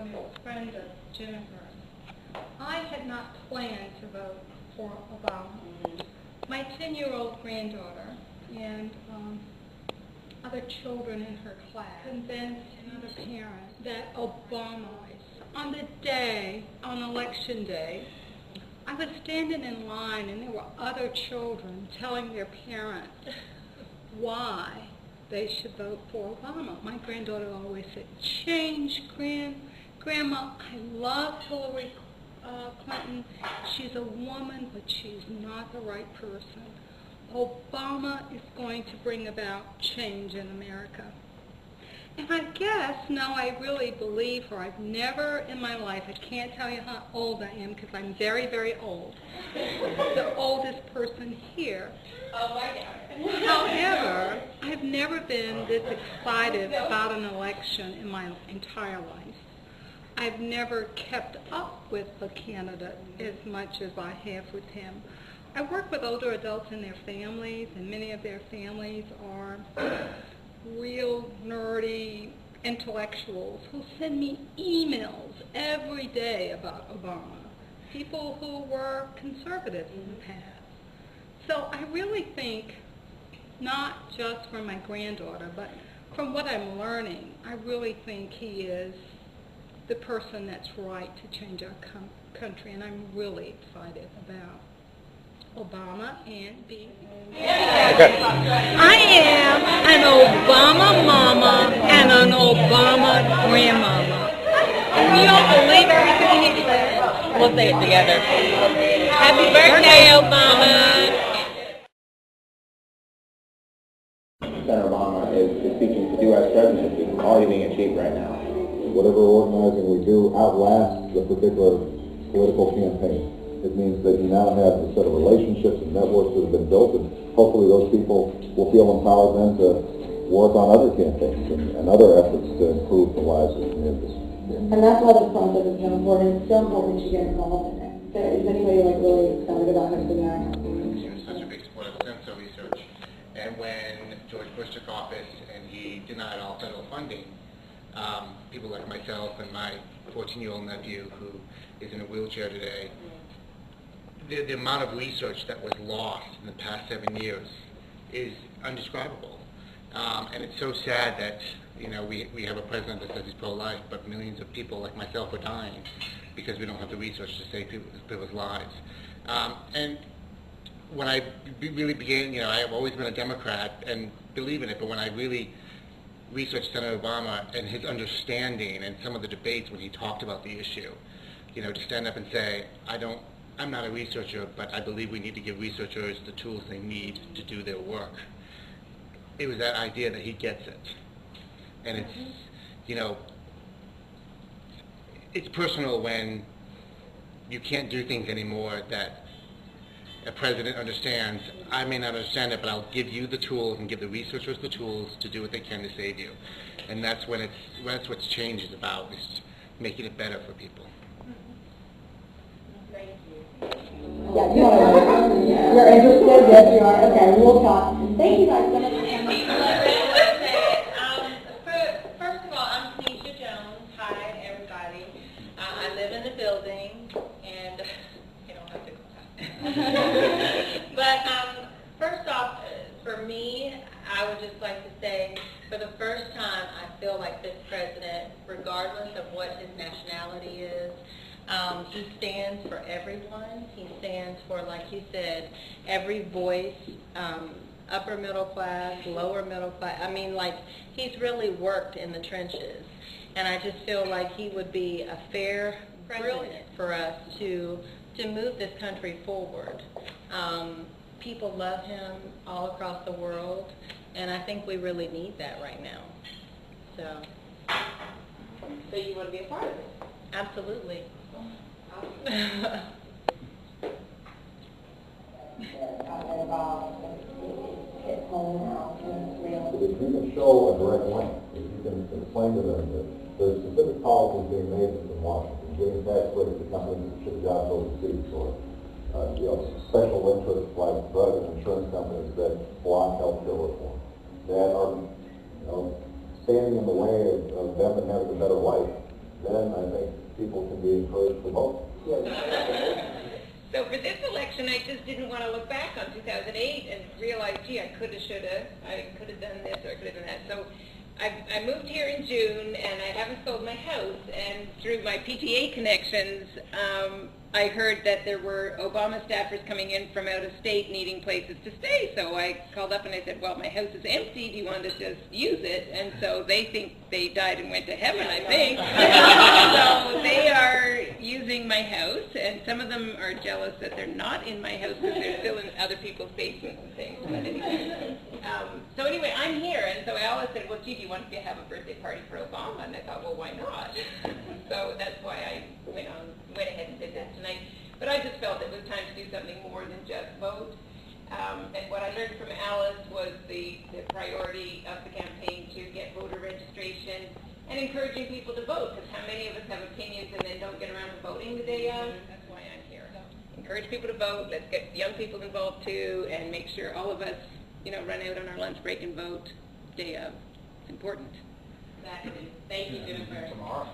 I'm a friend of Jennifer. I had not planned to vote for Obama. My 10-year-old granddaughter and other children in her class convinced another parent that Obama, on the day, on election day, I was standing in line and there were other children telling their parents why they should vote for Obama. My granddaughter always said, "Change, Grandma, I love Hillary Clinton. She's a woman, but she's not the right person. Obama is going to bring about change in America." And I guess now I really believe her. I've never in my life, I can't tell you how old I am because I'm very, very old, the oldest person here. Oh my God. However, I've never been this excited about an election in my entire life. I've never kept up with the candidate as much as I have with him. I work with older adults and their families, and many of their families are real nerdy intellectuals who send me emails every day about Obama, people who were conservatives in the past. So I really think, not just from my granddaughter, but from what I'm learning, I really think he is the person that's right to change our country, and I'm really excited about Obama and being. I am an Obama mama and an Obama grandmama. You don't believe everything he said? We'll say it together. Happy birthday, Obama! Senator Obama is seeking to do as president is already being achieved right now. Whatever organizing we do outlasts the particular political campaign. It means that you now have a set of relationships and networks that have been built, and hopefully those people will feel empowered then to work on other campaigns and other efforts to improve the lives of communities. And that's why this process is so important. It's so important to get involved in it. So is anybody really excited about hosting that? He was such a big supporter of stem cell research, and when George Bush took office and he denied all federal funding, people like myself and my 14-year-old nephew who is in a wheelchair today, the amount of research that was lost in the past 7 years is indescribable. And it's so sad that, we have a president that says he's pro-life, but millions of people like myself are dying because we don't have the research to save people's lives. And when I really began, I've always been a Democrat and believe in it, but when I really researched Senator Obama and his understanding and some of the debates when he talked about the issue, to stand up and say, I'm not a researcher, but I believe we need to give researchers the tools they need to do their work. It was that idea that he gets it. And it's, it's personal when you can't do things anymore that a president understands. I may not understand it, but I'll give you the tools and give the researchers the tools to do what they can to save you. And that's what change is about, is making it better for people. Yeah, you're interested? Yes, you are. Okay, we'll talk. Thank you guys so much for coming. First of all, I'm Tanisha Jones. Hi, everybody. I live in the building, and you don't have to go. But first off, for me, I would just like to say, for the first time, I feel like this president, regardless of what his nationality is, he stands for everyone. He stands for, like you said, every voice, upper middle class, lower middle class. I mean, like, he's really worked in the trenches. And I just feel like he would be a fair president for us to move this country forward. People love him all across the world, and I think we really need that right now. So you want to be a part of it? Absolutely. If you can show a direct link, if you can explain to them that there's specific policies being made in Washington, giving tax breaks to companies that ship jobs overseas, or special interests like drug and insurance companies that block healthcare reform, that are standing in the way of them and having a better life, then I think people can be encouraged to vote. So for this election, I just didn't want to look back on 2008 and realize, gee, I coulda, shoulda, I could have done this or I could have done that. So I moved here in June, and I haven't sold my house, and through my PTA connections, I heard that there were Obama staffers coming in from out of state needing places to stay. So I called up and I said, well, my house is empty. Do you want to just use it? And so they think they died and went to heaven, I think. So they are using my house, and some of them are jealous that they're not in my house because they're still in other people's basements and things. But anyway, so anyway, I'm here, and so Alice said, well, gee, do you want to have a birthday party for Obama? And I thought, well, why not? So that's why I went ahead and did that tonight. But I just felt it was time to do something more than just vote. And what I learned from Alice was the priority of the campaign to get voter registration and encouraging people to vote, because how many of us have opinions and then don't get around to voting the day of? That's why I'm here. Encourage people to vote. Let's get young people involved too, and make sure all of us, run out on our lunch break and vote day of. It's important. Exactly. Thank you, Jennifer. Tomorrow.